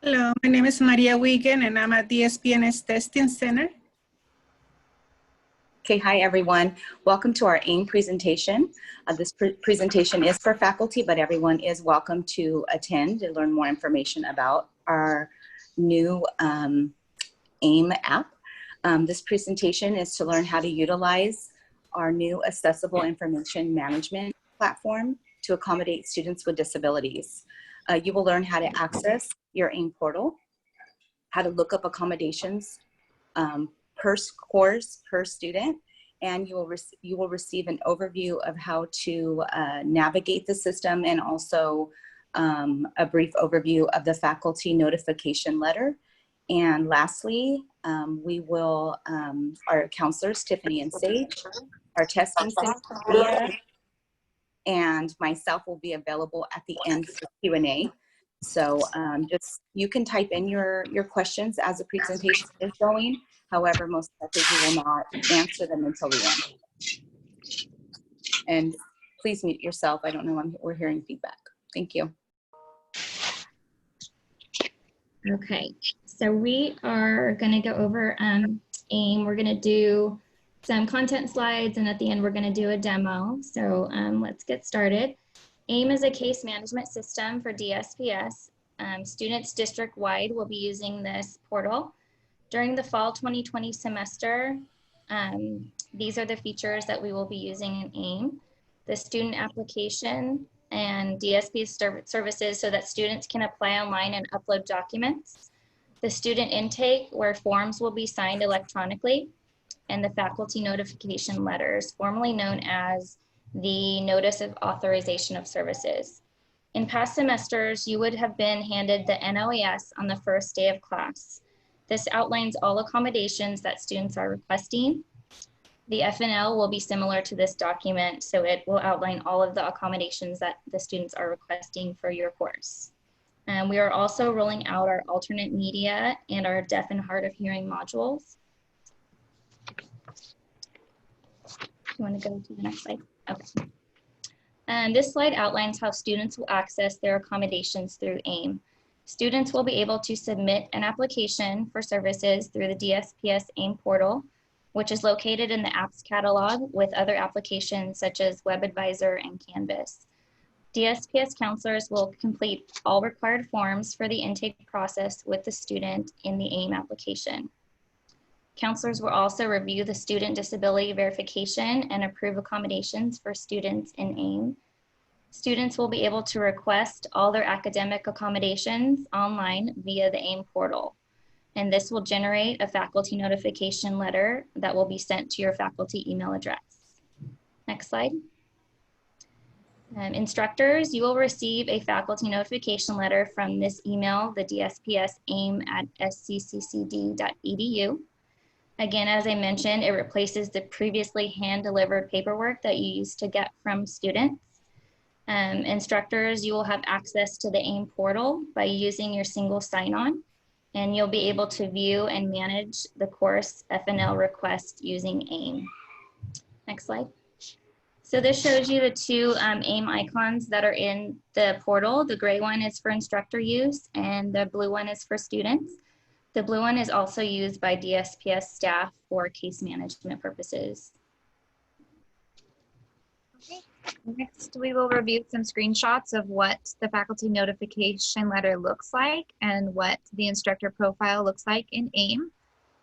Hello, my name is Maria Wigan and I'm at DSP&S Testing Center. Okay, hi everyone. Welcome to our AIM presentation. This presentation is for faculty, but everyone is welcome to attend and learn more information about our new AIM app. This presentation is to learn how to utilize our new accessible information management platform to accommodate students with disabilities. You will learn how to access your AIM portal, how to look up accommodations per course, per student, and you will receive an overview of how to navigate the system, and also a brief overview of the faculty notification letter. And lastly, our counselors, Tiffany and Sage, our testing center, and myself will be available at the end for Q&A. So you can type in your questions as the presentation is going. However, most likely we will not answer them until the end. And please mute yourself. I don't know, we're hearing feedback. Thank you. Okay, so we are going to go over AIM. We're going to do some content slides, and at the end we're going to do a demo. So let's get started. AIM is a case management system for DSPS. Students district-wide will be using this portal. During the fall 2020 semester, these are the features that we will be using in AIM. The student application and DSP services so that students can apply online and upload documents. The student intake, where forms will be signed electronically, and the faculty notification letters, formerly known as the Notice of Authorization of Services. In past semesters, you would have been handed the NOAS on the first day of class. This outlines all accommodations that students are requesting. The FNL will be similar to this document, so it will outline all of the accommodations that the students are requesting for your course. We are also rolling out our alternate media and our deaf and hard of hearing modules. You want to go to the next slide? Okay. And this slide outlines how students will access their accommodations through AIM. Students will be able to submit an application for services through the DSPS AIM portal, which is located in the apps catalog with other applications such as WebAdvisor and Canvas. DSPS counselors will complete all required forms for the intake process with the student in the AIM application. Counselors will also review the student disability verification and approve accommodations for students in AIM. Students will be able to request all their academic accommodations online via the AIM portal. And this will generate a faculty notification letter that will be sent to your faculty email address. Next slide. Instructors, you will receive a faculty notification letter from this email, the DSPS aim@sccd.edu. Again, as I mentioned, it replaces the previously hand-delivered paperwork that you used to get from students. Instructors, you will have access to the AIM portal by using your single sign-on, and you'll be able to view and manage the course FNL request using AIM. Next slide. So this shows you the two AIM icons that are in the portal. The gray one is for instructor use, and the blue one is for students. The blue one is also used by DSPS staff for case management purposes. Okay. Next, we will review some screenshots of what the faculty notification letter looks like and what the instructor profile looks like in AIM.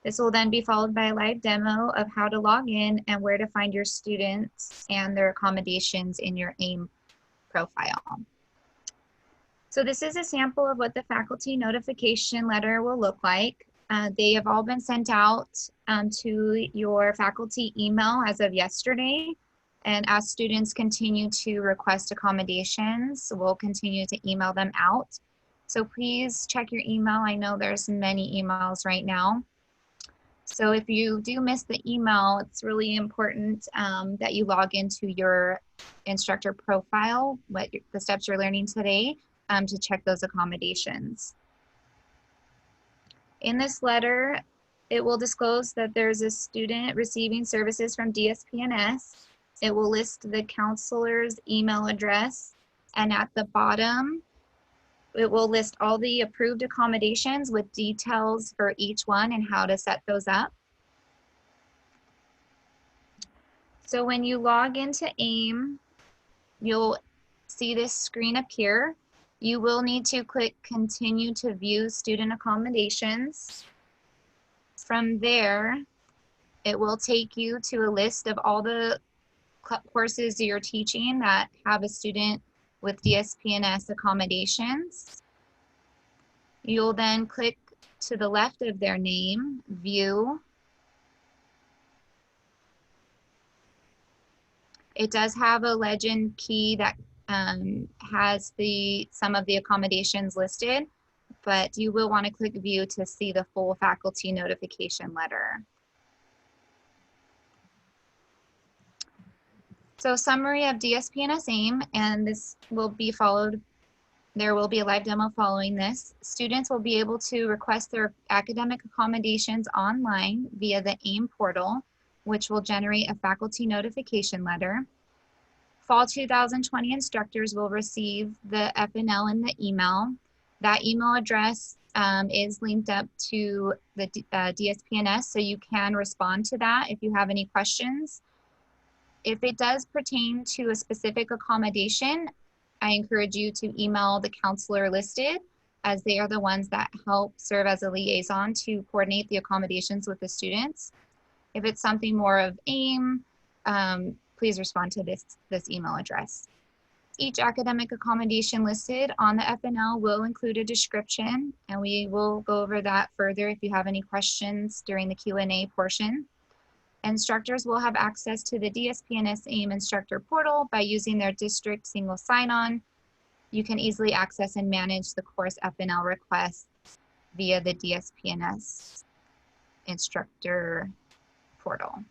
This will then be followed by a live demo of how to log in and where to find your students and their accommodations in your AIM profile. So this is a sample of what the faculty notification letter will look like. They have all been sent out to your faculty email as of yesterday. And as students continue to request accommodations, we'll continue to email them out. So please check your email. I know there's many emails right now. So if you do miss the email, it's really important that you log into your instructor profile, the steps you're learning today, to check those accommodations. In this letter, it will disclose that there's a student receiving services from DSP&S. It will list the counselor's email address, and at the bottom, it will list all the approved accommodations with details for each one and how to set those up. So when you log into AIM, you'll see this screen appear. You will need to click continue to view student accommodations. From there, it will take you to a list of all the courses you're teaching that have a student with DSP&S accommodations. You'll then click to the left of their name, view. It does have a legend key that has some of the accommodations listed, but you will want to click view to see the full faculty notification letter. So summary of DSP&S AIM, and this will be followed, there will be a live demo following this. Students will be able to request their academic accommodations online via the AIM portal, which will generate a faculty notification letter. Fall 2020 instructors will receive the FNL in the email. That email address is linked up to the DSP&S, so you can respond to that if you have any questions. If it does pertain to a specific accommodation, I encourage you to email the counselor listed, as they are the ones that help serve as a liaison to coordinate the accommodations with the students. If it's something more of AIM, please respond to this email address. Each academic accommodation listed on the FNL will include a description, and we will go over that further if you have any questions during the Q&A portion. Instructors will have access to the DSP&S AIM Instructor Portal by using their district single sign-on. You can easily access and manage the course FNL requests via the DSP&S Instructor Portal.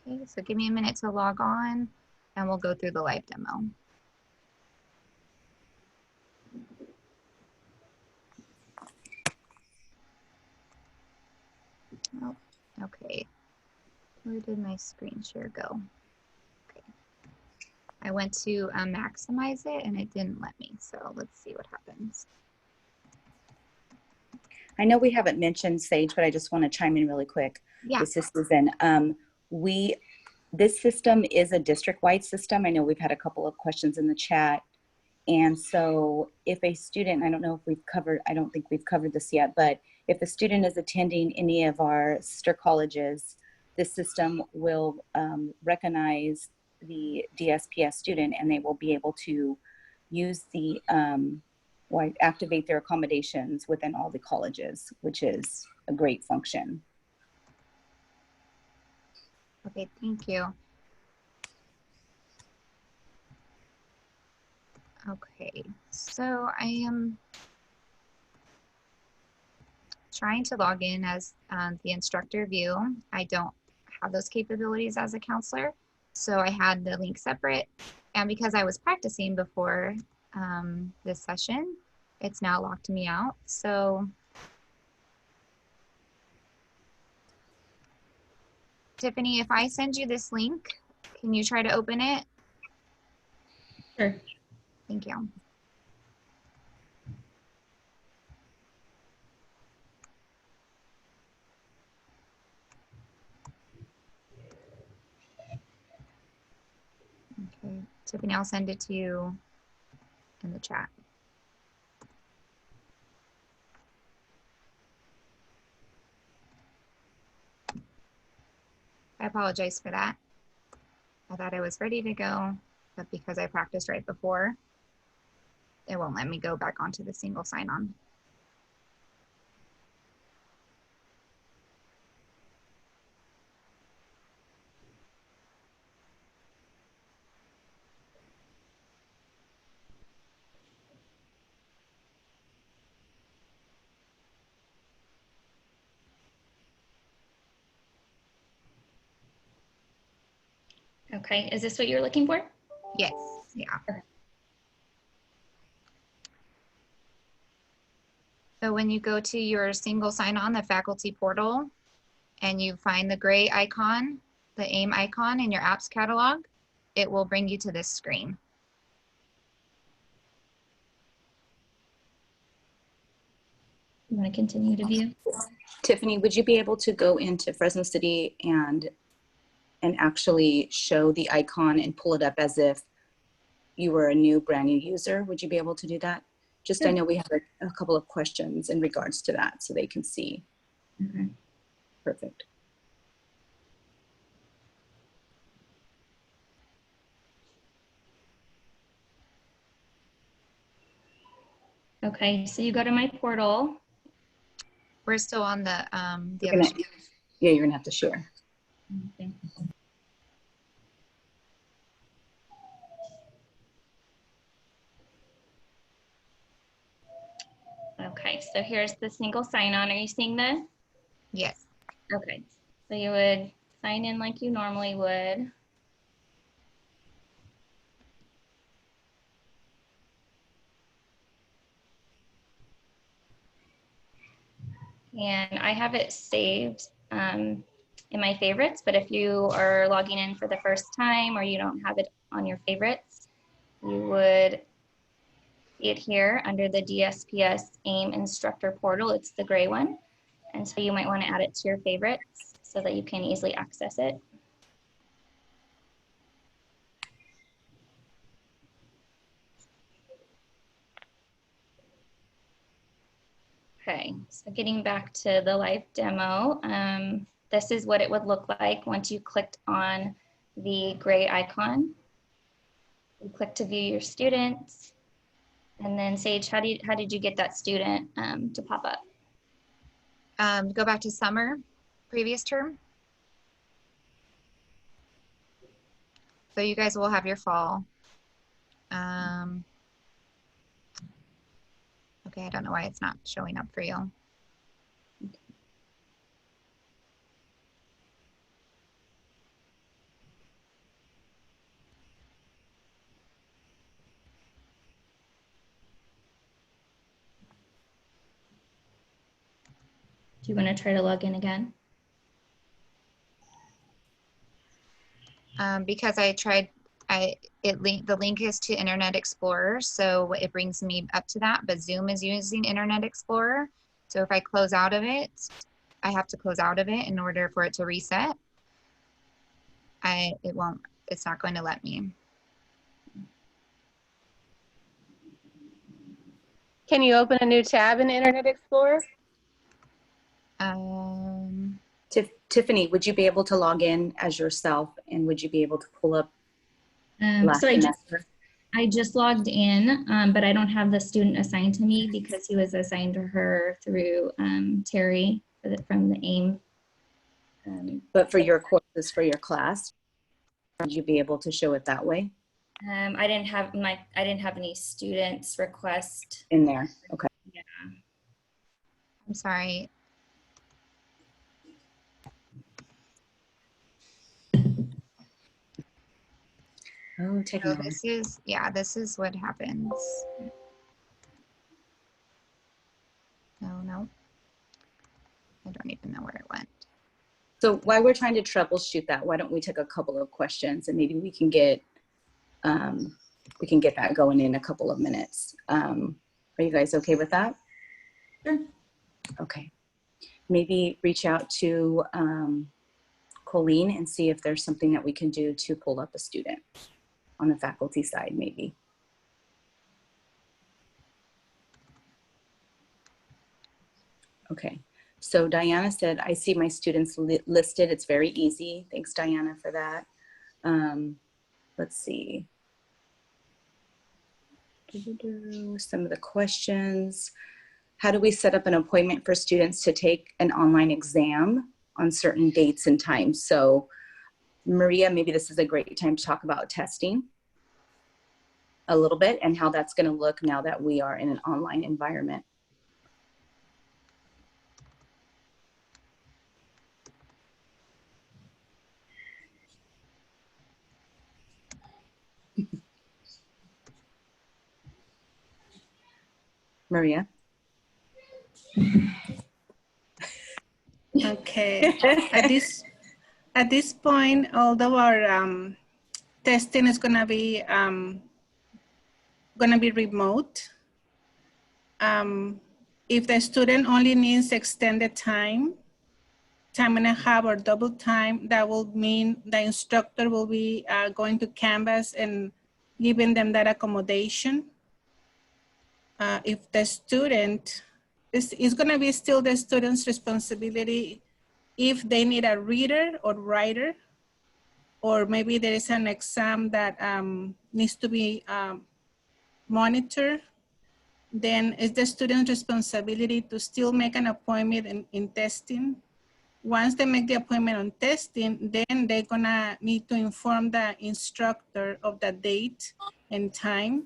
Okay, so give me a minute to log on and we'll go through the live demo. Oh, okay. Where did my screen share go? Okay. I went to maximize it and it didn't let me. So let's see what happens. I know we haven't mentioned Sage, but I just want to chime in really quick. Yeah. This is Susan. This system is a district-wide system. I know we've had a couple of questions in the chat. And so if a student, I don't know if we've covered, I don't think we've covered this yet, but if a student is attending any of our sister colleges, this system will recognize the DSPS student, and they will be able to use the, or activate their accommodations within all the colleges, which is a great function. Okay, thank you. Okay, so I am trying to log in as the instructor view. I don't have those capabilities as a counselor, so I had the link separate. And because I was practicing before this session, it's now locked me out. So Tiffany, if I send you this link, can you try to open it? Sure. Thank you. Okay, Tiffany, I'll send it to you in the chat. I apologize for that. I thought I was ready to go, but because I practiced right before, it won't let me go back onto the single sign-on. Okay, is this what you're looking for? Yes, yeah. So when you go to your single sign-on, the faculty portal, and you find the gray icon, the AIM icon in your apps catalog, it will bring you to this screen. You want to continue to view? Tiffany, would you be able to go into Fresno City and actually show the icon and pull it up as if you were a brand new user? Would you be able to do that? Just, Sure. I know we have a couple of questions in regards to that so they can see. Okay. Perfect. Okay, so you go to my portal. We're still on the You're other gonna, screen. yeah, you're gonna have to share. Okay. Okay, so here's the single sign-on. Are you seeing this? Yes. Okay, so you would sign in like you normally would. And I have it saved in my favorites, but if you are logging in for the first time or you don't have it on your favorites, you would see it here under the DSPS AIM Instructor Portal. It's the gray one. And so you might want to add it to your favorites so that you can easily access it. Okay, so getting back to the live demo, this is what it would look like once you clicked on the gray icon. You click to view your students, and then Sage, how did you get that student to pop up? Go back to summer, previous term. So you guys will have your fall. Okay, I don't know why it's not showing up for you. Do you want to try to log in again? Because I tried, the link is to Internet Explorer, so it brings me up to that, but Zoom is using Internet Explorer. So if I close out of it, I have to close out of it in order for it to reset. It's not going to let me. Can you open a new tab in Internet Explorer? Tiffany, would you be able to log in as yourself, and would you be able to pull up last So semester? I just logged in, but I don't have the student assigned to me because he was assigned to her through Terry from the AIM. But for your courses, for your class, would you be able to show it that way? I didn't have any students request. In there, okay. Yeah. I'm sorry. Oh, take So this is what happens. No. I don't even know where it went. So while we're trying to troubleshoot that, why don't we take a couple of questions and maybe we can get that going in a couple of minutes. Are you guys okay with that? Sure. Okay. Maybe reach out to Colleen and see if there's something that we can do to pull up a student on the faculty side, maybe. Okay. So Diana said, I see my students listed. It's very easy. Thanks, Diana, for that. Let's see. Some of the questions. How do we set up an appointment for students to take an online exam on certain dates and times? So Maria, maybe this is a great time to talk about testing a little bit and how that's going to look now that we are in an online environment. Maria? Okay. At this point, although our testing is gonna be remote. If the student only needs extended time and a half or double time, that will mean the instructor will be going to Canvas and giving them that accommodation. If the student, it's gonna be still the student's responsibility if they need a reader or writer, or maybe there is an exam that needs to be monitored, then it's the student's responsibility to still make an appointment in testing. Once they make the appointment on testing, then they're gonna need to inform the instructor of the date and time.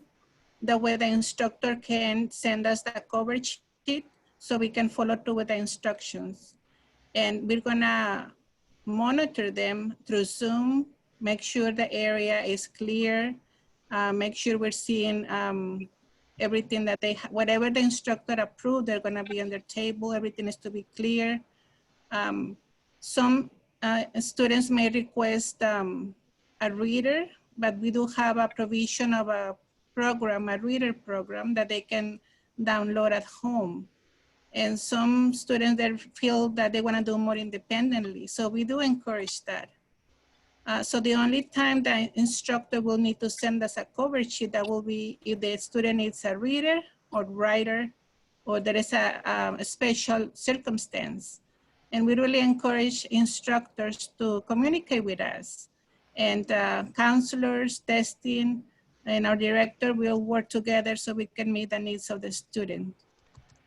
That way the instructor can send us the coverage sheet so we can follow through with the instructions. And we're gonna monitor them through Zoom, make sure the area is clear, make sure we're seeing everything that whatever the instructor approved, they're gonna be on their table, everything is to be clear. Some students may request a reader, but we do have a provision of a reader program that they can download at home. And some students that feel that they want to do more independently. So we do encourage that. So the only time the instructor will need to send us a cover sheet, that will be if the student needs a reader or writer, or there is a special circumstance. And we really encourage instructors to communicate with us. And counselors, testing, and our director will work together so we can meet the needs of the student.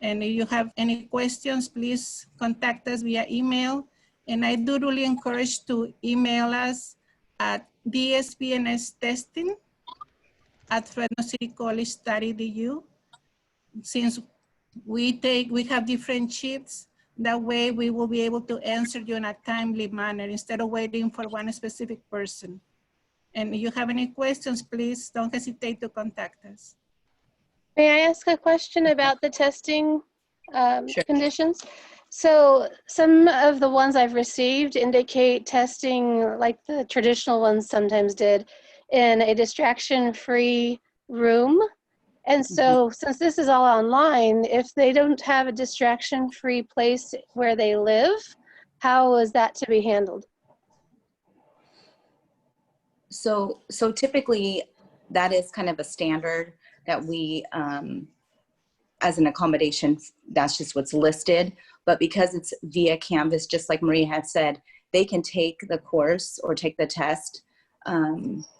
And if you have any questions, please contact us via email. And I do really encourage to email us at DSP&S testing@fresnocitycollege.edu. Since we have different shifts, that way we will be able to answer you in a timely manner instead of waiting for one specific person. And if you have any questions, please don't hesitate to contact us. May I ask a question about the testing Sure. conditions? So some of the ones I've received indicate testing, like the traditional ones sometimes did, in a distraction-free room. And so since this is all online, if they don't have a distraction-free place where they live, how is that to be handled? So typically that is kind of a standard that we, as an accommodation, that's just what's listed. But because it's via Canvas, just like Maria had said, they can take the course or take the test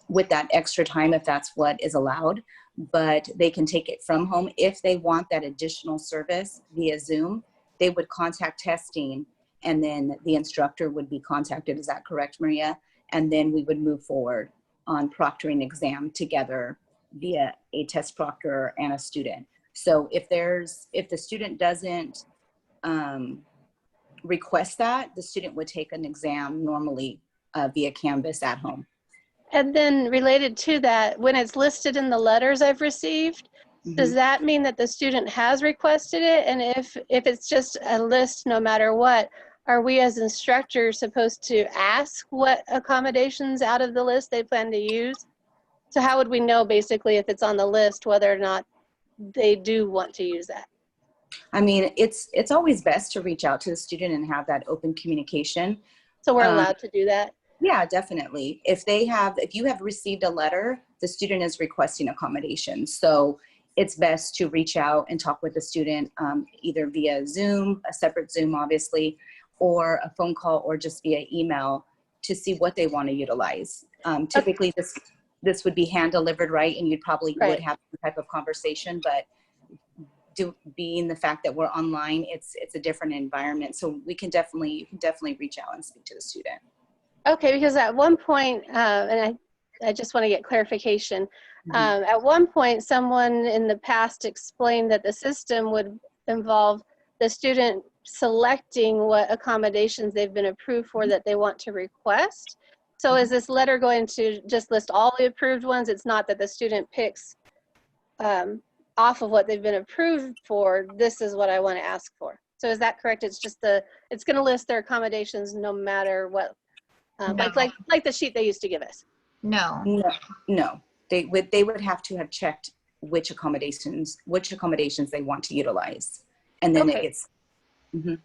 with that extra time if that's what is allowed. But they can take it from home. If they want that additional service via Zoom, they would contact testing, and then the instructor would be contacted. Is that correct, Maria? And then we would move forward on proctoring exam together via a test proctor and a student. So if the student doesn't request that, the student would take an exam normally via Canvas at home. And then related to that, when it's listed in the letters I've received, does that mean that the student has requested it? And if it's just a list, no matter what, are we as instructors supposed to ask what accommodations out of the list they plan to use? So how would we know basically if it's on the list, whether or not they do want to use that? I mean, it's always best to reach out to the student and have that open communication. So we're allowed to do that? Yeah, definitely. If you have received a letter, the student is requesting accommodations. So it's best to reach out and talk with the student either via Zoom, a separate Zoom obviously, or a phone call, or just via email to see what they want to utilize. Typically this would be hand delivered, right? And you'd probably would have some type of conversation, but being the fact that we're online, it's a different environment. So you can definitely reach out and speak to the student. Okay, because at one point, and I just want to get clarification. At one point, someone in the past explained that the system would involve the student selecting what accommodations they've been approved for that they want to request. So is this letter going to just list all the approved ones? It's not that the student picks off of what they've been approved for, this is what I want to ask for. So is that correct? It's just it's going to list their accommodations no matter what, like the sheet they used to give us. No. No, no. They would have to have checked which accommodations they want to utilize. And then it Okay. gets, mhm.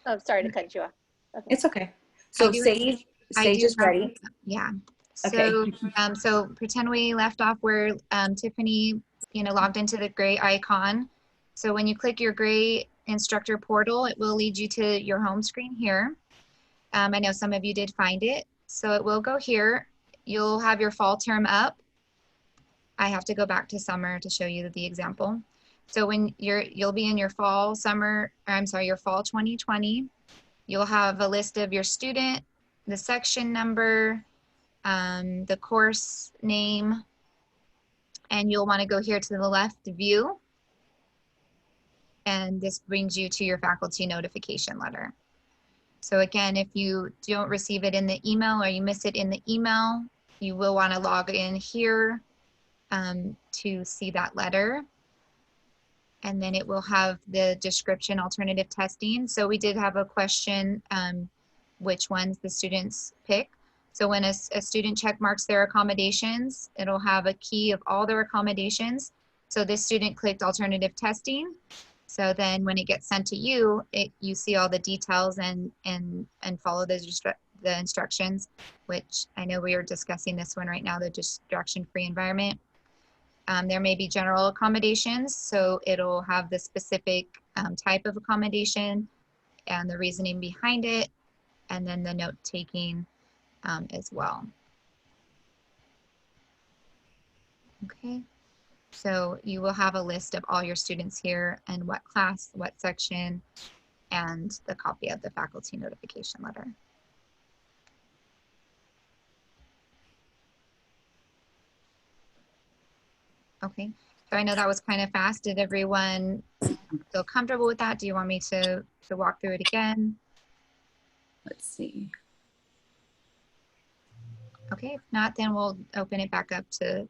Oh, sorry to cut you off. Okay. It's okay. So do- Sage I do is have- ready. Yeah. Okay. So, so pretend we left off where Tiffany, logged into the gray icon. So when you click your gray instructor portal, it will lead you to your home screen here. I know some of you did find it. So it will go here. You'll have your fall term up. I have to go back to summer to show you the example. So when you'll be in your fall 2020, you'll have a list of your student, the section number, the course name, and you'll want to go here to the left view. And this brings you to your faculty notification letter. So again, if you don't receive it in the email or you miss it in the email, you will want to log in here to see that letter. And then it will have the description alternative testing. So we did have a question, which ones the students pick. So when a student check marks their accommodations, it'll have a key of all their accommodations. So this student clicked alternative testing. So then when it gets sent to you, you see all the details and follow the instructions, which I know we are discussing this one right now, the distraction-free environment. There may be general accommodations, so it'll have the specific type of accommodation and the reasoning behind it, and then the note-taking as well. Okay. So you will have a list of all your students here and what class, what section, and the copy of the faculty notification letter. Okay, so I know that was kind of fast. Did everyone feel comfortable with that? Do you want me to walk through it again? Let's see. Okay, if not, then we'll open it back up to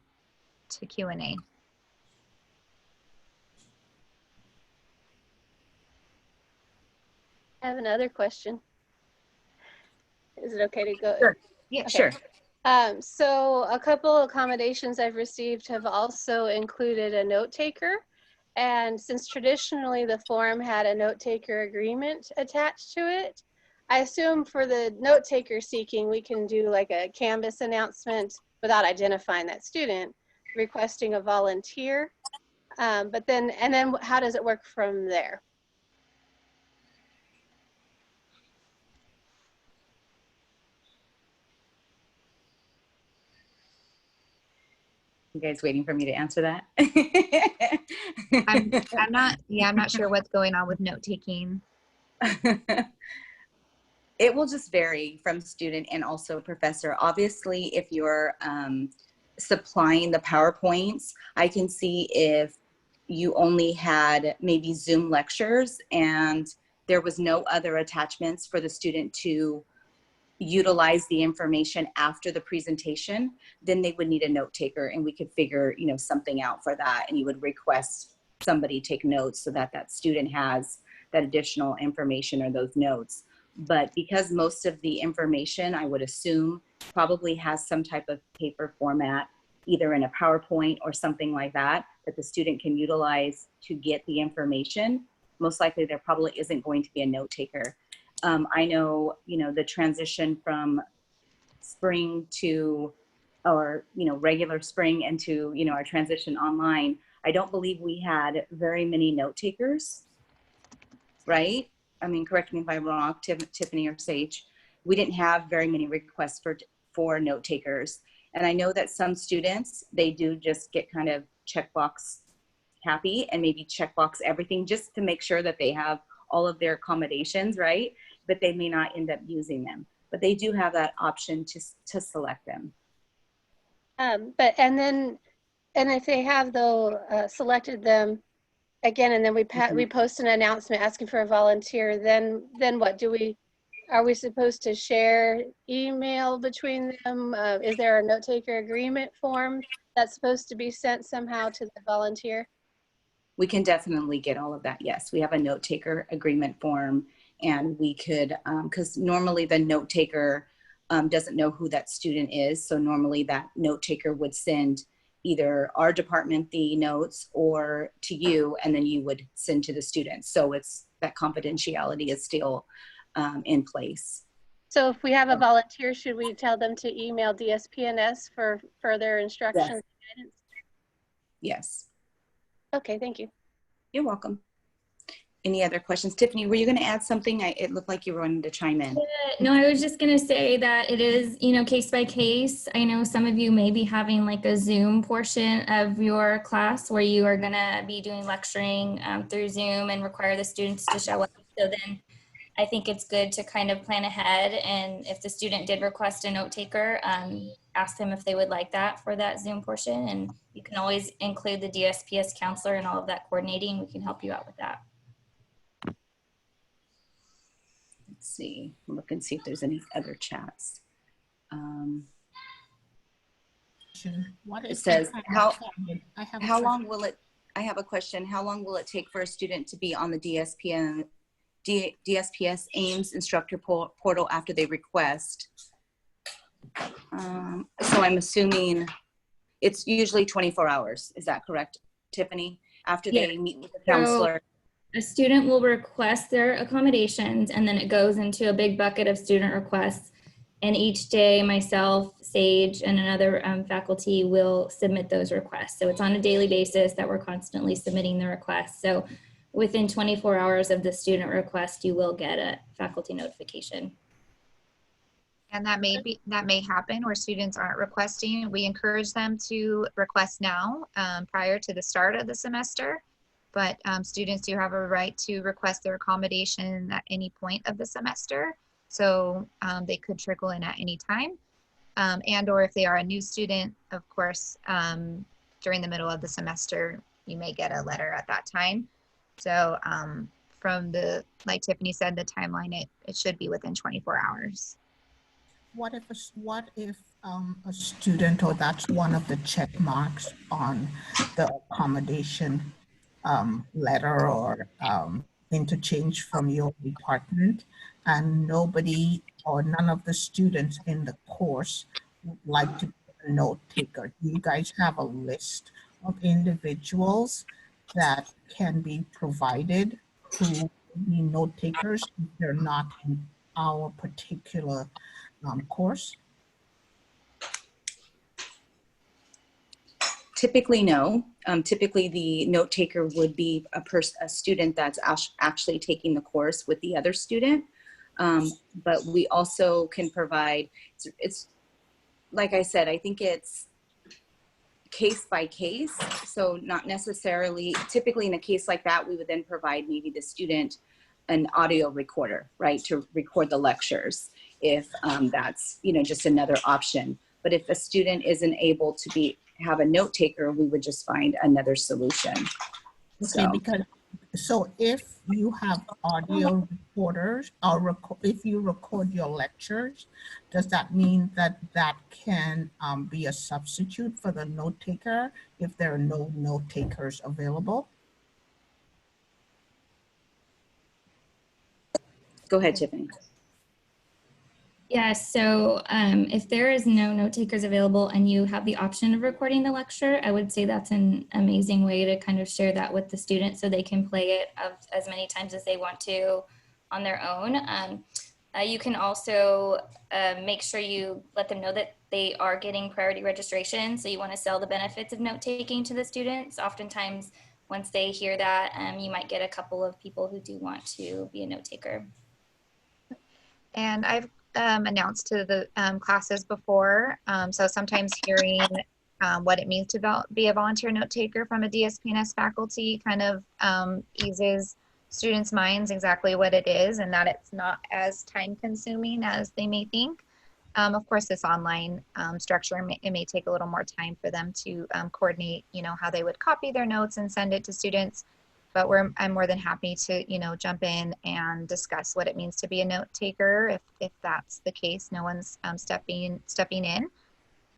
Q&A. I have another question. Is it okay to go? Sure. Yeah, Sure. So a couple accommodations I've received have also included a note taker. And since traditionally the form had a note taker agreement attached to it, I assume for the note taker seeking, we can do like a Canvas announcement without identifying that student, requesting a volunteer. But then how does it work from there? You guys waiting for me to answer that? I'm not sure what's going on with note taking. It will just vary from student and also professor. Obviously, if you're supplying the PowerPoints, I can see if you only had maybe Zoom lectures and there was no other attachments for the student to utilize the information after the presentation, then they would need a note taker, and we could figure something out for that, and you would request somebody take notes so that that student has that additional information or those notes. But because most of the information, I would assume, probably has some type of paper format, either in a PowerPoint or something like that, that the student can utilize to get the information, most likely there probably isn't going to be a note taker. I know, the transition from spring to, or, regular spring into, our transition online, I don't believe we had very many note takers, right? I mean, correct me if I'm wrong, Tiffany or Sage. We didn't have very many requests for note takers. And I know that some students, they do just get kind of checkbox happy and maybe checkbox everything just to make sure that they have all of their accommodations, right? But they may not end up using them. But they do have that option to select them. And if they have selected them again, and then we post an announcement asking for a volunteer, then what are we supposed to share email between them? Is there a note taker agreement form that's supposed to be sent somehow to the volunteer? We can definitely get all of that. Yes, we have a note taker agreement form, and we could, because normally the note taker doesn't know who that student is. So normally that note taker would send either our department the notes or to you, and then you would send to the students. So it's that confidentiality is still in place. So if we have a volunteer, should we tell them to email DSP&S for further instructions and guidance? Yes. Okay, thank you. You're welcome. Any other questions? Tiffany, were you going to add something? It looked like you were wanting to chime in. No, I was just going to say that it is, you know, case by case. I know some of you may be having like a Zoom portion of your class where you are going to be doing lecturing through Zoom and require the students to show up. So then I think it's good to kind of plan ahead. And if the student did request a note taker, ask them if they would like that for that Zoom portion. And you can always include the DSPS counselor and all of that coordinating. We can help you out with that. Let's see, look and see if there's any other chats. It says, how long will it, I have a question. How long will it take for a student to be on the DSPS AIMS Instructor Portal after they request? So I'm assuming it's usually 24 hours. Is that correct, Tiffany? After they meet with the counselor. A student will request their accommodations, and then it goes into a big bucket of student requests. And each day, myself, Sage, and another faculty will submit those requests. So it's on a daily basis that we're constantly submitting the requests. So within 24 hours of the student request, you will get a faculty notification. And that may happen where students aren't requesting. We encourage them to request now prior to the start of the semester. But students do have a right to request their accommodation at any point of the semester. So they could trickle in at any time. And or if they are a new student, of course, during the middle of the semester, you may get a letter at that time. So from the, like Tiffany said, the timeline, it should be within 24 hours. What if a student, or that's one of the check marks on the accommodation letter or interchange from your department, and nobody or none of the students in the course would like to be a note taker? Do you guys have a list of individuals that can be provided to be note takers if they're not in our particular course? Typically, no. Typically, the note taker would be a student that's actually taking the course with the other student. But we also can provide, it's like I said, I think it's case by case. So not necessarily, typically in a case like that, we would then provide maybe the student an audio recorder, right, to record the lectures if that's, you know, just another option. But if a student isn't able to have a note taker, we would just find another solution. Okay, so if you have audio recorders, or if you record your lectures, does that mean that that can be a substitute for the note taker if there are no note takers available? Go ahead, Tiffany. Yeah, so if there is no note takers available and you have the option of recording the lecture, I would say that's an amazing way to kind of share that with the students so they can play it as many times as they want to on their own. You can also make sure you let them know that they are getting priority registration. So you want to sell the benefits of note taking to the students. Oftentimes, once they hear that, you might get a couple of people who do want to be a note taker. And I've announced to the classes before. So sometimes hearing what it means to be a volunteer note taker from a DSP&S faculty kind of eases students' minds exactly what it is, and that it's not as time consuming as they may think. Of course, this online structure, it may take a little more time for them to coordinate, you know, how they would copy their notes and send it to students. But I'm more than happy to, you know, jump in and discuss what it means to be a note taker if that's the case. No one's stepping in.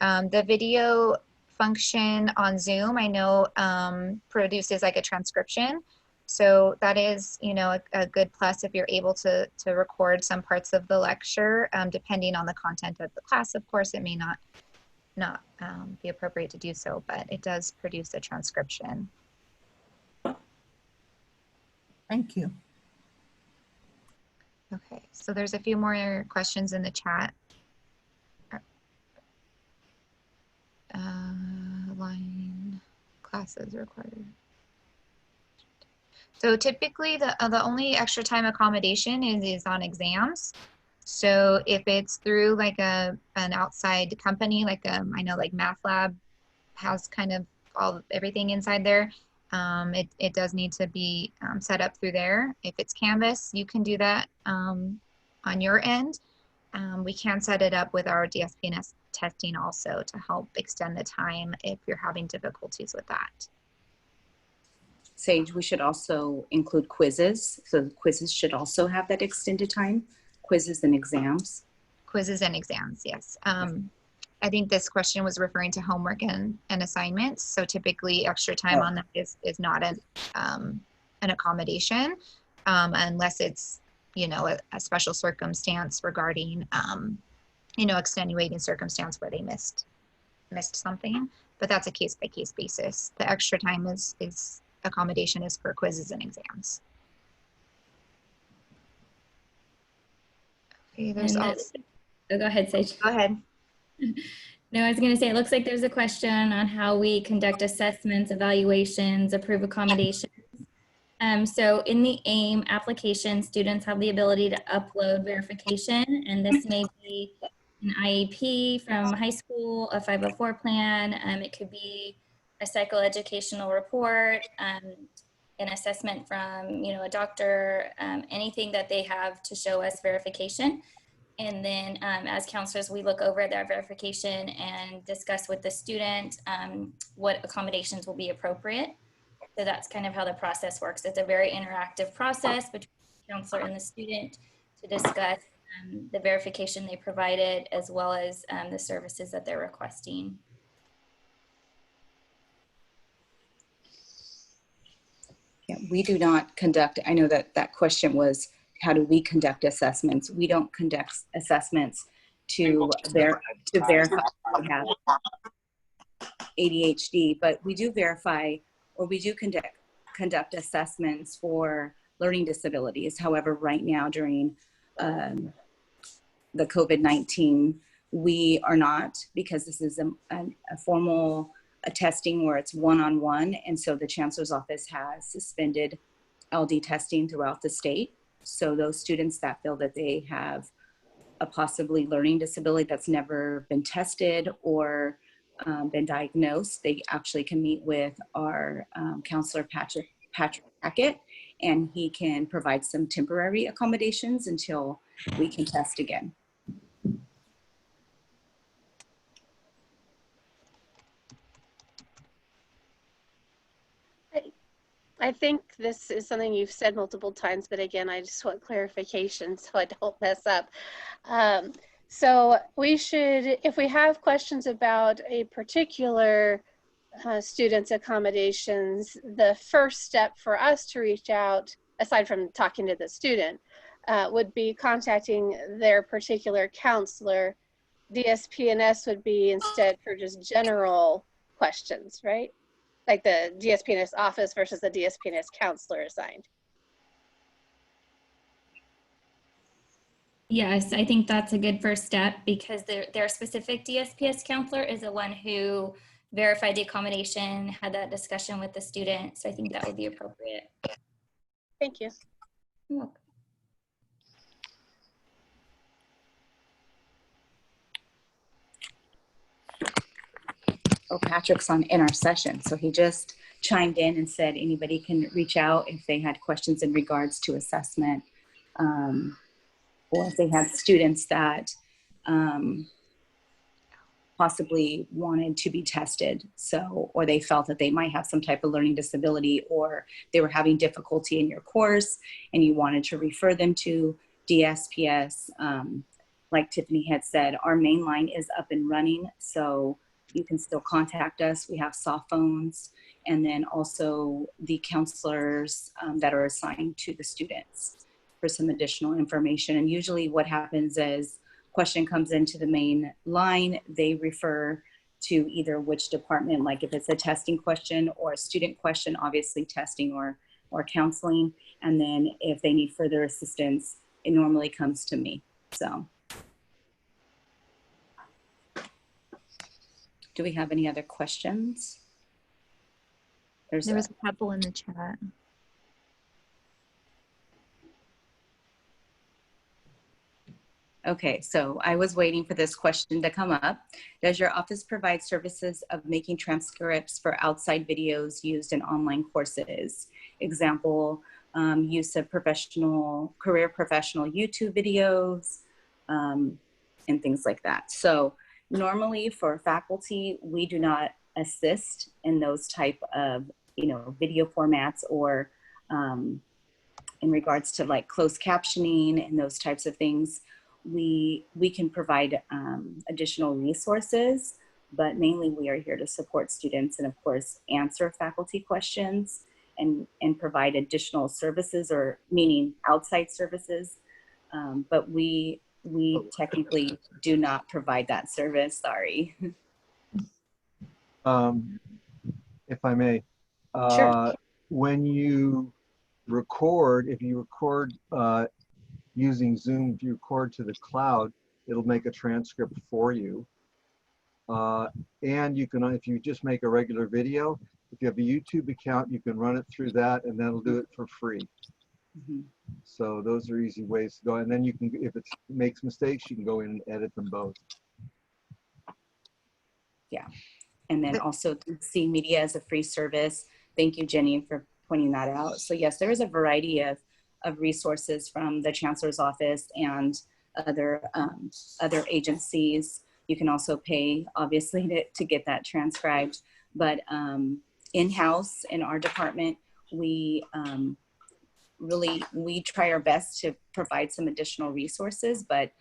The video function on Zoom, I know produces like a transcription. So that is, you know, a good plus if you're able to record some parts of the lecture, depending on the content of the class. Of course, it may not be appropriate to do so, but it does produce a transcription. Thank you. Okay, so there's a few more questions in the chat. Line classes required. So typically the only extra time accommodation is on exams. So if it's through like an outside company, like I know like Math Lab has kind of everything inside there. It does need to be set up through there. If it's Canvas, you can do that on your end. We can set it up with our DSP&S testing also to help extend the time if you're having difficulties with that. Sage, we should also include quizzes. So the quizzes should also have that extended time, quizzes and exams. Quizzes and exams, yes. I think this question was referring to homework and assignments. So typically extra time on that is not an accommodation unless it's, you know, a special circumstance regarding, you know, extenuating circumstance where they missed something, but that's a case-by-case basis. The extra time is accommodation is for quizzes and exams. Okay, there's also, oh, go ahead, Sage. go ahead. No, I was going to say, it looks like there's a question on how we conduct assessments, evaluations, approve accommodations. So in the AIM application, students have the ability to upload verification, and this may be an IEP from high school, a 504 plan. It could be a psychoeducational report, an assessment from, you know, a doctor, anything that they have to show us verification. And then as counselors, we look over their verification and discuss with the student what accommodations will be appropriate. So that's kind of how the process works. It's a very interactive process between the counselor and the student to discuss the verification they provided, as well as the services that they're requesting. Yeah, we do not conduct, I know that that question was, how do we conduct assessments? We don't conduct assessments to verify we have ADHD, but we do verify, or we do conduct assessments for learning disabilities. However, right now during the COVID-19, we are not, because this is a formal testing where it's one-on-one, and so the Chancellor's Office has suspended LD testing throughout the state. So those students that feel that they have a possibly learning disability that's never been tested or been diagnosed, they actually can meet with our counselor, Patrick Hackett, and he can provide some temporary accommodations until we can test again. I think this is something you've said multiple times, but again, I just want clarification so I don't mess up. So we should, if we have questions about a particular student's accommodations, the first step for us to reach out, aside from talking to the student, would be contacting their particular counselor. DSP&S would be instead for just general questions, right? Like the DSP&S office versus the DSP&S counselor assigned. Yes, I think that's a good first step, because their specific DSPS counselor is the one who verified the accommodation, had that discussion with the student. So I think that would be appropriate. Thank you. You're welcome. Oh, Patrick's in our session, so he just chimed in and said anybody can reach out if they had questions in regards to assessment, or if they had students that possibly wanted to be tested, so, or they felt that they might have some type of learning disability, or they were having difficulty in your course and you wanted to refer them to DSPS. Like Tiffany had said, our main line is up and running, so you can still contact us. We have soft phones, and then also the counselors that are assigned to the students for some additional information. And usually what happens is question comes into the main line, they refer to either which department, like if it's a testing question or a student question, obviously testing or counseling. And then if they need further assistance, it normally comes to me. So do we have any other questions? There was a couple in the chat. Okay, so I was waiting for this question to come up. Does your office provide services of making transcripts for outside videos used in online courses? Example, use of career professional YouTube videos, and things like that. So normally for faculty, we do not assist in those type of, video formats or in regards to like closed captioning and those types of things. We can provide additional resources, but mainly we are here to support students and of course answer faculty questions and provide additional services, or meaning outside services. But we technically do not provide that service, sorry. If I may, Sure. when you record, if you record using Zoom, if you record to the cloud, it'll make a transcript for you. And you can, if you just make a regular video, if you have a YouTube account, you can run it through that and that'll do it for free. Mm-hmm. So those are easy ways to go. And then you can, if it makes mistakes, you can go in and edit them both. Yeah. And then also see media as a free service. Thank you, Jenny, for pointing that out. So yes, there is a variety of resources from the Chancellor's Office and other agencies. You can also pay, obviously, to get that transcribed. But in-house in our department, we try our best to provide some additional resources, but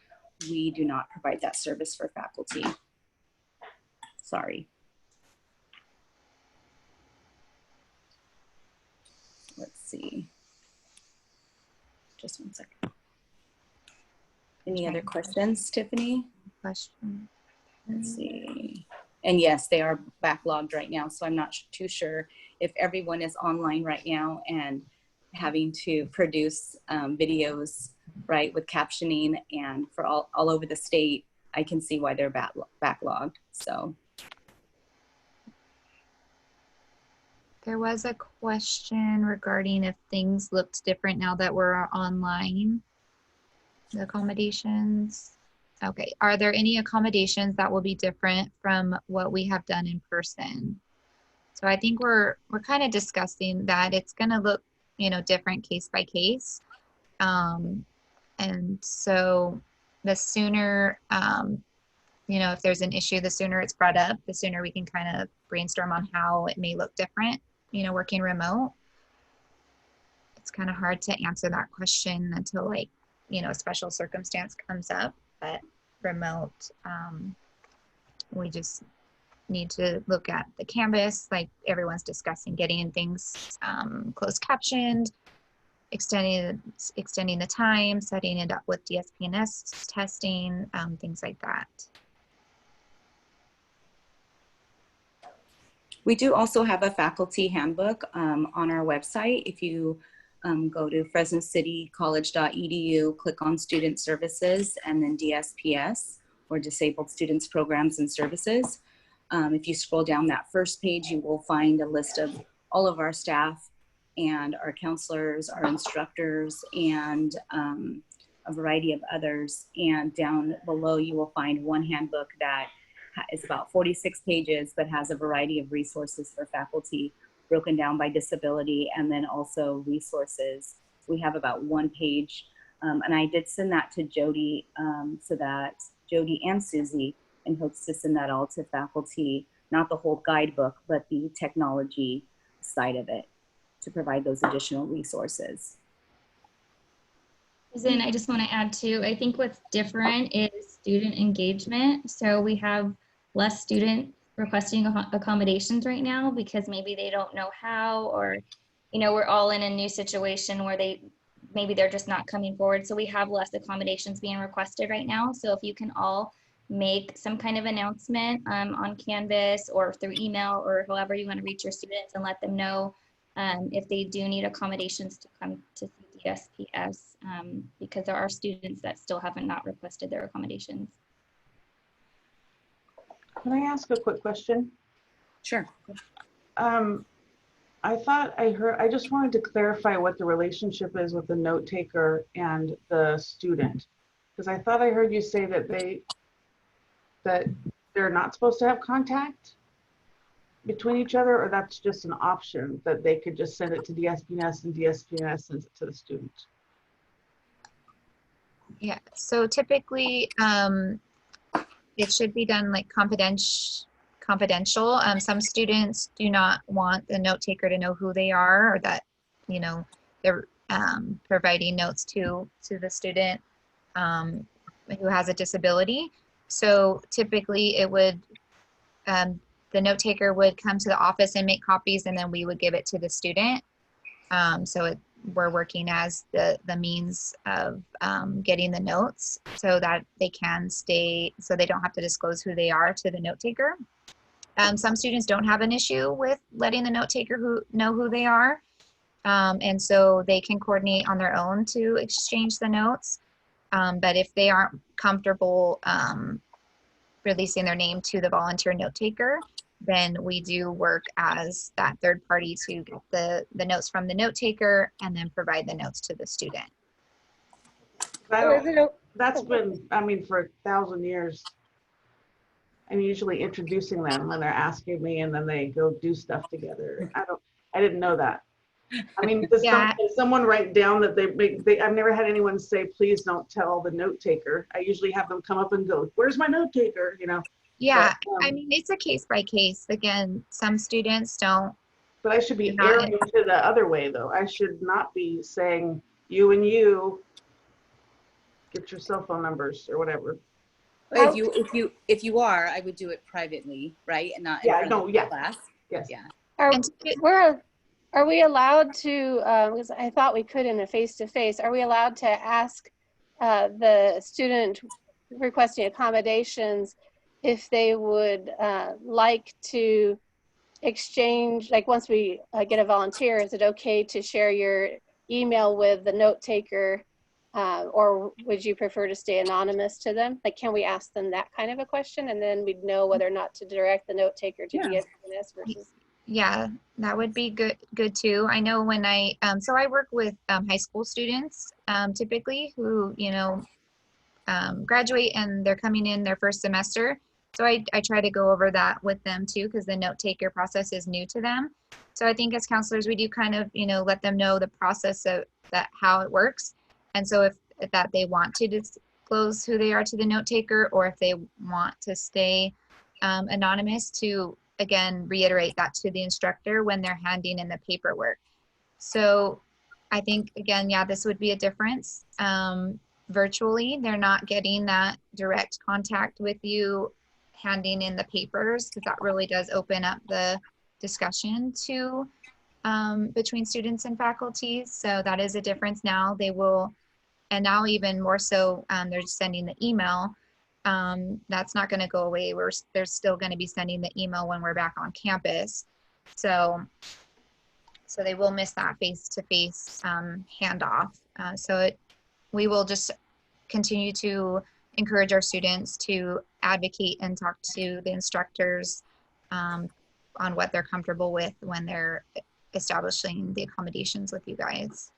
we do not provide that service for faculty. Sorry. Let's see. Just one second. Any other questions, Tiffany? Question. Let's see. And yes, they are backlogged right now, so I'm not too sure if everyone is online right now and having to produce videos, right, with captioning and for all over the state. I can see why they're backlogged, so. There was a question regarding if things looked different now that we're online. The accommodations. Okay, are there any accommodations that will be different from what we have done in person? So I think we're kind of discussing that it's going to look, different case by case. And so the sooner, if there's an issue, the sooner it's brought up, the sooner we can kind of brainstorm on how it may look different, working remote. It's kind of hard to answer that question until a special circumstance comes up, but remote, we just need to look at the canvas, like everyone's discussing, getting things closed captioned, extending the time, setting it up with DSP&S testing, things like that. We do also have a faculty handbook on our website. If you go to fresnocitycollege.edu, click on Student Services, and then DSPS, or Disabled Students Programs and Services. If you scroll down that first page, you will find a list of all of our staff and our counselors, our instructors, and a variety of others. And down below, you will find one handbook that is about 46 pages, but has a variety of resources for faculty broken down by disability, and then also resources. We have about 1 page, and I did send that to Jody, so that Jody and Susie in hopes to send that all to faculty, not the whole guidebook, but the technology side of it, to provide those additional resources. Then I just want to add too, I think what's different is student engagement. So we have less students requesting accommodations right now because maybe they don't know how, or, you know, we're all in a new situation where maybe they're just not coming forward. So we have less accommodations being requested right now. So if you can all make some kind of announcement on Canvas or through email or however you want to reach your students and let them know if they do need accommodations to come to DSPS, because there are students that still haven't not requested their accommodations. Can I ask a quick question? Sure. I thought I heard, I just wanted to clarify what the relationship is with the note taker and the student. Because I thought I heard you say that they're not supposed to have contact between each other, or that's just an option that they could just send it to DSP&S and DSP&S sends it to the student. Yeah, so typically it should be done like confidential. Some students do not want the note taker to know who they are, or that, you know, they're providing notes to the student who has a disability. So typically it would, the note taker would come to the office and make copies, and then we would give it to the student. We're working as the means of getting the notes so that they can stay, so they don't have to disclose who they are to the note taker. Some students don't have an issue with letting the note taker know who they are. And so they can coordinate on their own to exchange the notes. But if they aren't comfortable releasing their name to the volunteer note taker, then we do work as that third party to get the notes from the note taker and then provide the notes to the student. That's been, I mean, for 1,000 years. I'm usually introducing them when they're asking me, and then they go do stuff together. I didn't know that. I mean, does someone write down that I've never had anyone say, please don't tell the note taker. I usually have them come up and go, where's my note taker, you know? Yeah, but, I mean, it's a case by case. Again, some students don't. But I should be airing to the other way, though. I should not be saying, you and you, get your cell phone numbers or whatever. If you are, I would do it privately, right? And not in front of the class. Yes. Yeah. Are we allowed to, because I thought we could in a face-to-face, are we allowed to ask the student requesting accommodations if they would like to exchange, like once we get a volunteer, is it okay to share your email with the note taker, or would you prefer to stay anonymous to them? Like, can we ask them that kind of a question, and then we'd know whether or not to direct the note taker to DSPS versus? Yeah, that would be good too. I know when so I work with high school students typically who, you know, graduate and they're coming in their first semester. So I try to go over that with them too, because the note taker process is new to them. So I think as counselors, we do kind of, you know, let them know the process of that, how it works. And so if that they want to disclose who they are to the note taker, or if they want to stay anonymous, to again reiterate that to the instructor when they're handing in the paperwork. So I think again, yeah, this would be a difference. Virtually, they're not getting that direct contact with you handing in the papers, because that really does open up the discussion to between students and faculty. So that is a difference now. They will, and now even more so, they're sending the email. That's not going to go away. They're still going to be sending the email when we're back on campus. So they will miss that face-to-face handoff. We will just continue to encourage our students to advocate and talk to the instructors on what they're comfortable with when they're establishing the accommodations with you guys.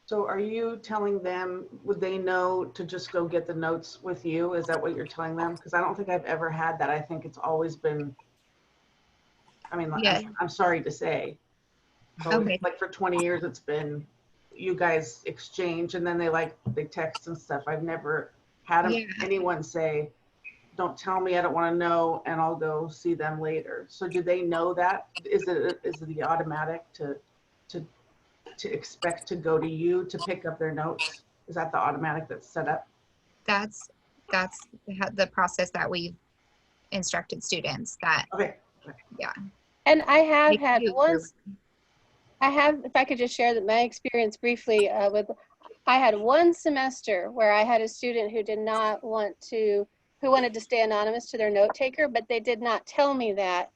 So are you telling them, would they know to just go get the notes with you? Is that what you're telling them? Because I don't think I've ever had that. I think it's always been, I mean, yeah. I'm sorry to say. Okay. Like for 20 years, it's been, you guys exchange and then they text and stuff. I've never had anyone say, don't tell me, I don't want to know, and I'll go see them later. So do they know that? Is it the automatic to expect to go to you to pick up their notes? Is that the automatic that's set up? That's the process that we've instructed students that, Okay. yeah. And I have Make had you- once, if I could just share that my experience briefly I had one semester where I had a student who did not want to, who wanted to stay anonymous to their note taker, but they did not tell me that.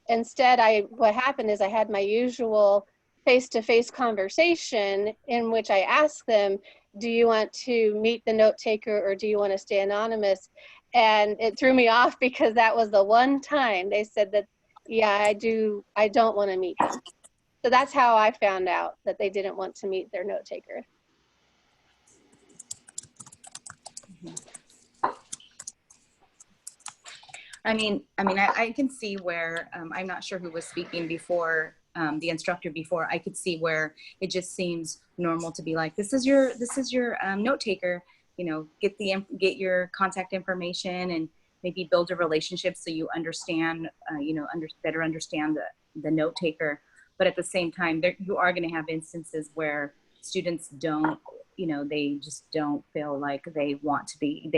Instead, what happened is I had my usual face-to-face conversation in which I asked them, do you want to meet the note taker or do you want to stay anonymous? And it threw me off because that was the one time they said that, yeah, I don't want to meet them. So that's how I found out that they didn't want to meet their note taker. I can see where, I'm not sure who was speaking before, the instructor before, I could see where it just seems normal to be like, this is your note taker, you know, get your contact information and maybe build a relationship so you understand, better understand the note taker. But at the same time, you are going to have instances where students don't, they just don't feel like they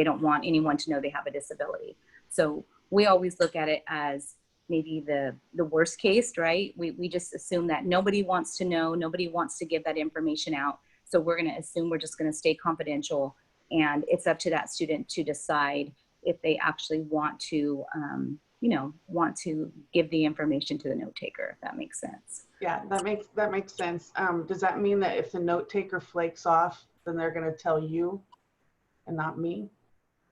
don't want anyone to know they have a disability. So we always look at it as maybe the worst case, right? We just assume that nobody wants to know, nobody wants to give that information out. So we're going to assume we're just going to stay confidential, and it's up to that student to decide if they actually want to, want to give the information to the note taker, if that makes sense. Yeah, that makes sense. Does that mean that if the note taker flakes off, then they're going to tell you and not me?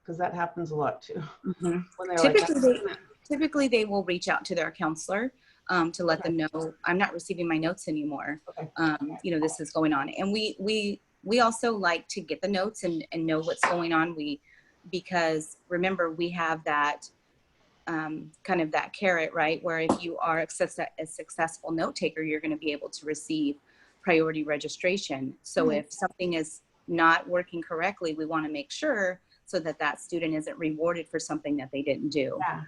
Because that happens a lot too. Mm-hmm. When Typically they will reach out to their counselor to let them know, I'm not receiving my notes anymore. Okay. This is going on. And we also like to get the notes and know what's going on. Because remember, we have that kind of that carrot, right? Where if you are a successful note taker, you're going to be able to receive priority registration. So Mm-hmm. if something is not working correctly, we want to make sure so that student isn't rewarded for something that they didn't do. Yeah.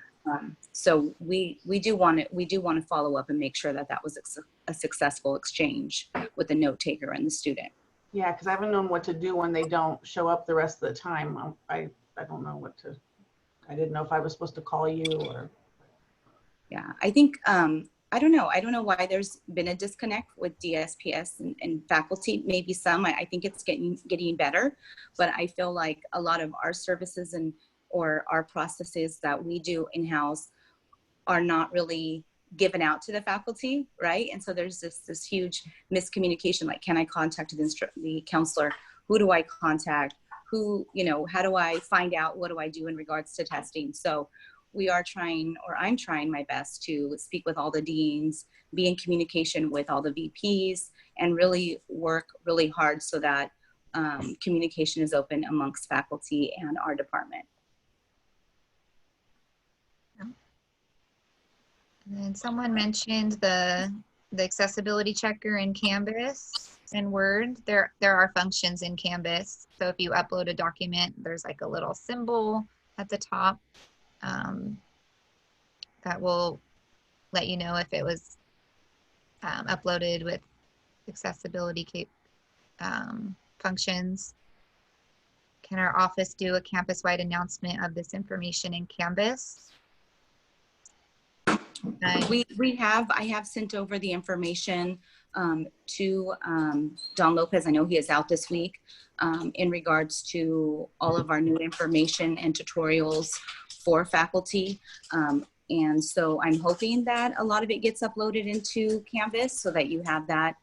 So we do want to follow up and make sure that was a successful exchange with the note taker and the student. Yeah, because I haven't known what to do when they don't show up the rest of the time. I don't know what to. I didn't know if I was supposed to call you or. Yeah, I think I don't know why there's been a disconnect with DSPS and faculty. Maybe some. I think it's getting better, but I feel like a lot of our services or our processes that we do in-house are not really given out to the faculty, right? And so there's this huge miscommunication, like, can I contact the counselor? Who do I contact? How do I find out? What do I do in regards to testing? So I'm trying my best to speak with all the deans, be in communication with all the VPs, and really work really hard so that communication is open amongst faculty and our department. And then someone mentioned the accessibility checker in Canvas and Word. There are functions in Canvas. So if you upload a document, there's like a little symbol at the top that will let you know if it was uploaded with accessibility functions. Can our office do a campus-wide announcement of this information in Canvas? I have sent over the information to Don Lopez. I know he is out this week in regards to all of our new information and tutorials for faculty. And so I'm hoping that a lot of it gets uploaded into Canvas so that you have that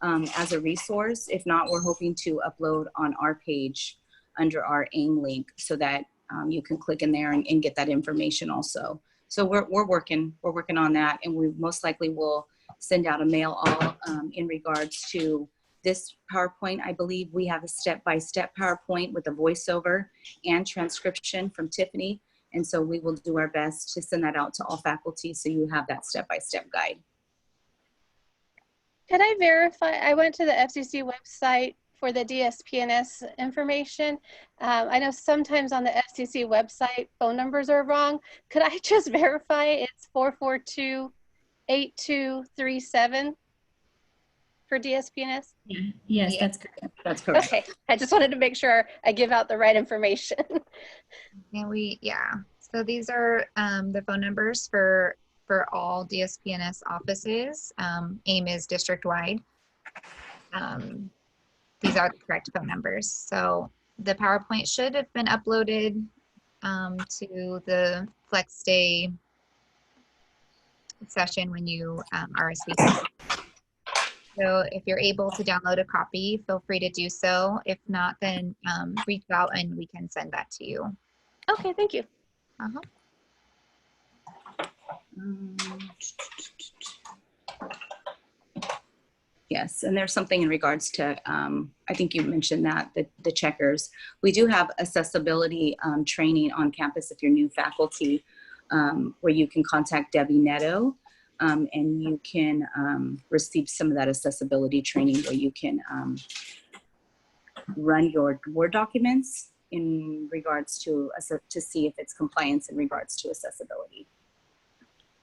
as a resource. If not, we're hoping to upload on our page under our AIM link so that you can click in there and get that information also. So we're working on that, and we most likely will send out a mail all in regards to this PowerPoint. I believe we have a step-by-step PowerPoint with a voiceover and transcription from Tiffany. And so we will do our best to send that out to all faculty so you have that step-by-step guide. Can I verify? I went to the FCC website for the DSP&S information. I know sometimes on the FCC website, phone numbers are wrong. Could I just verify it's 442-8237 for DSP&S? Yeah. Yes, that's correct. That's correct. Okay, I just wanted to make sure I give out the right information. And So these are the phone numbers for all DSP&S offices. AIM is district-wide. These are the correct phone numbers. So the PowerPoint should have been uploaded to the Flex Day session when you RSVP. So if you're able to download a copy, feel free to do so. If not, then reach out and we can send that to you. Okay, thank you. Uh-huh. Yes, and there's something in regards to, I think you mentioned that, the checkers. We do have accessibility training on campus if you're new faculty, where you can contact Debbie Netto, and you can receive some of that accessibility training where you can run your Word documents in regards to see if it's compliance in regards to accessibility.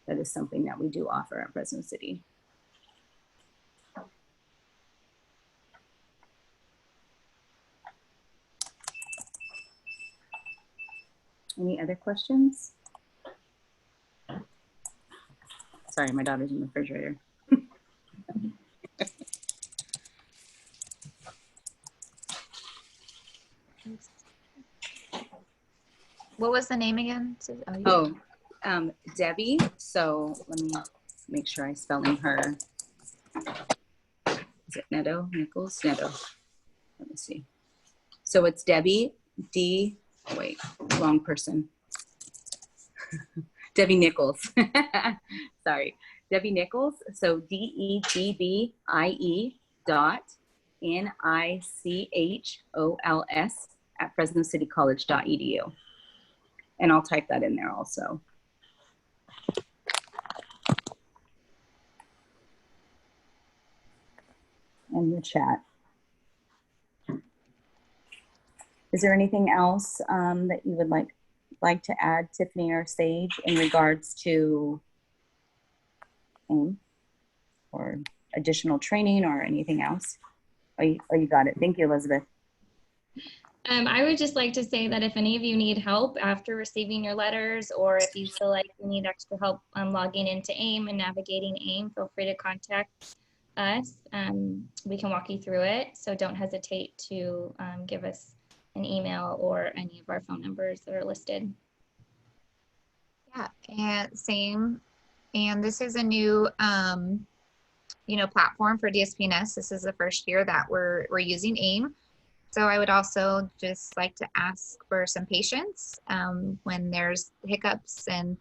That is something that we do offer at Fresno City. Any other questions? Sorry, my daughter's in the refrigerator. What was the name again? Debbie. So let me make sure I'm spelling her. Is it Netto? Nichols? Netto. Let me see. So it's Debbie wait, wrong person. Debbie Nichols. Sorry. Debbie Nichols. So DEBBIE.NICHOLS at FresnoCityCollege.edu. And I'll type that in there also. In the chat. Is there anything else that you would like to add, Tiffany or Sage, in regards to AIM or additional training or anything else? Oh, you got it. Thank you, Elizabeth. I would just like to say that if any of you need help after receiving your letters, or if you feel like you need extra help logging into AIM and navigating AIM, feel free to contact us. We can walk you through it. So don't hesitate to give us an email or any of our phone numbers that are listed. Yeah, and same. And this is a new, platform for DSP&S. This is the first year that we're using AIM. So I would also just like to ask for some patience when there's hiccups and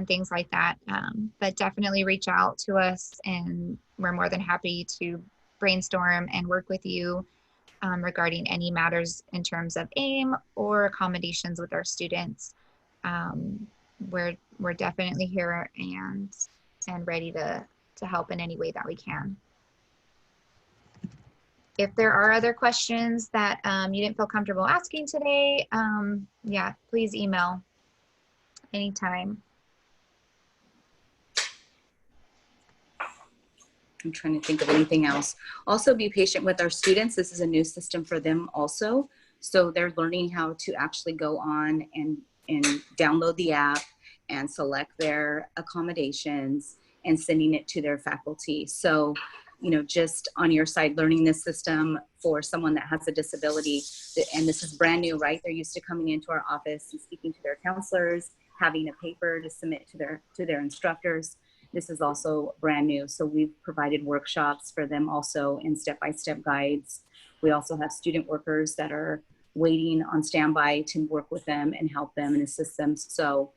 things like that. But definitely reach out to us, and we're more than happy to brainstorm and work with you regarding any matters in terms of AIM or accommodations with our students. We're definitely here and ready to help in any way that we can. If there are other questions that you didn't feel comfortable asking today, yeah, please email anytime. I'm trying to think of anything else. Also, be patient with our students. This is a new system for them also. So they're learning how to actually go on and download the app and select their accommodations and sending it to their faculty. So, just on your side, learning this system for someone that has a disability, and this is brand new, right? They're used to coming into our office and speaking to their counselors, having a paper to submit to their instructors. This is also brand new. So we've provided workshops for them also in step-by-step guides. We also have student workers that are waiting on standby to work with them and help them and assist them. So,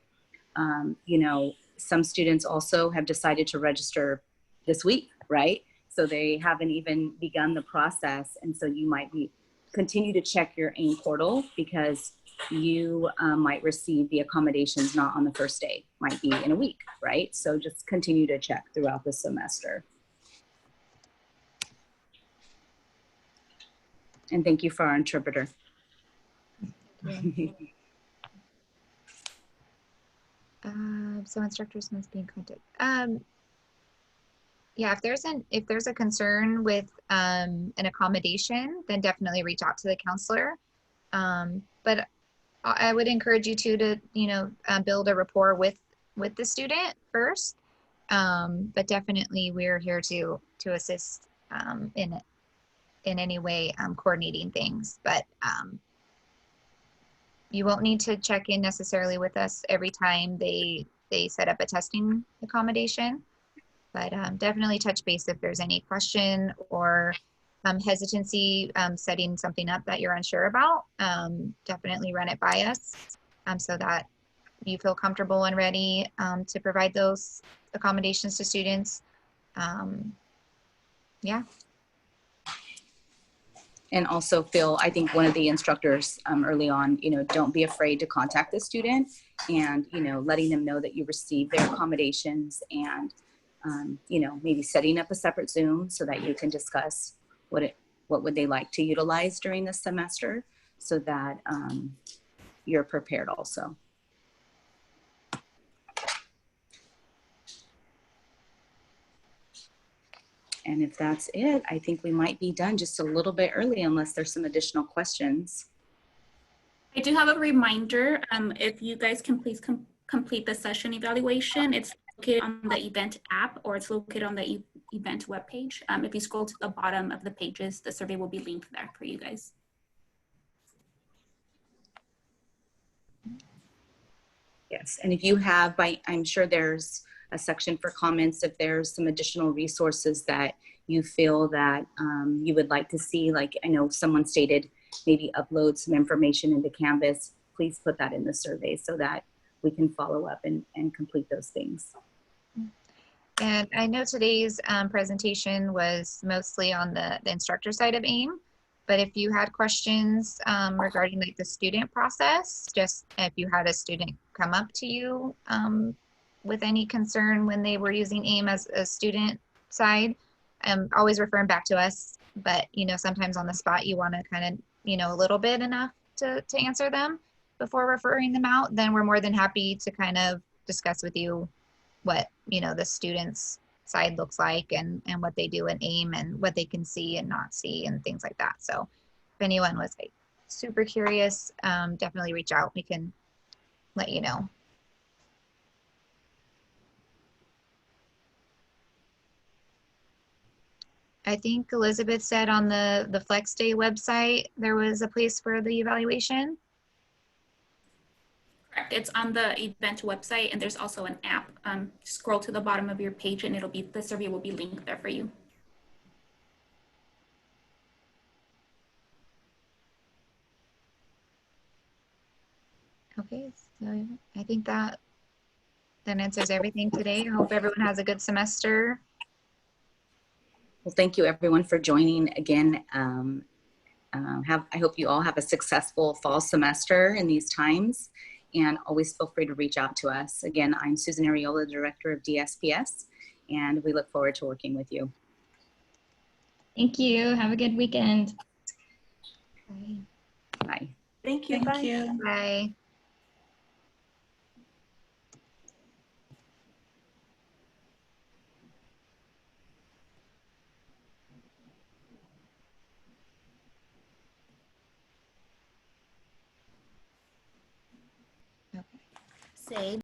some students also have decided to register this week, right? So they haven't even begun the process. And so you might continue to check your AIM portal, because you might receive the accommodations not on the first day, might be in a week, right? So just continue to check throughout the semester. And thank you for our interpreter. So instructors must be in contact. Yeah, if there's a concern with an accommodation, then definitely reach out to the counselor. But I would encourage you to build a rapport with the student first. But definitely we're here to assist in any way coordinating things. But you won't need to check in necessarily with us every time they set up a testing accommodation. But definitely touch base if there's any question or hesitancy setting something up that you're unsure about. Definitely run it by us so that you feel comfortable and ready to provide those accommodations to students. Yeah. And also, Phil, I think one of the instructors early on, don't be afraid to contact the student and, letting them know that you received their accommodations and, maybe setting up a separate Zoom so that you can discuss what would they like to utilize during this semester so that you're prepared also. And if that's it, I think we might be done just a little bit early unless there's some additional questions. I do have a reminder. If you guys can please complete the session evaluation, it's located on the event app or it's located on the event webpage. If you scroll to the bottom of the pages, the survey will be linked there for you guys. Yes, and if you have, I'm sure there's a section for comments if there's some additional resources that you feel that you would like to see. Like I know someone stated maybe upload some information into Canvas. Please put that in the survey so that we can follow up and complete those things. And I know today's presentation was mostly on the instructor side of AIM, but if you had questions regarding like the student process, just if you had a student come up to you with any concern when they were using AIM as a student side, always referring back to us, but sometimes on the spot you want to kind of a little bit enough to answer them before referring them out, then we're more than happy to kind of discuss with you what the students side looks like and what they do in AIM and what they can see and not see and things like that. So if anyone was like super curious, definitely reach out. We can let you know. I think Elizabeth said on the Flex Day website, there was a place for the evaluation. Correct. It's on the event website and there's also an app. Scroll to the bottom of your page and the survey will be linked there for you. Okay, so I think that answers everything today. I hope everyone has a good semester. Well, thank you everyone for joining again. I hope you all have a successful fall semester in these times and always feel free to reach out to us. Again, I'm Susan Ariola, Director of DSPS, and we look forward to working with you. Thank you. Have a good weekend. Bye. Bye. Thank you. Thank you. Bye. Say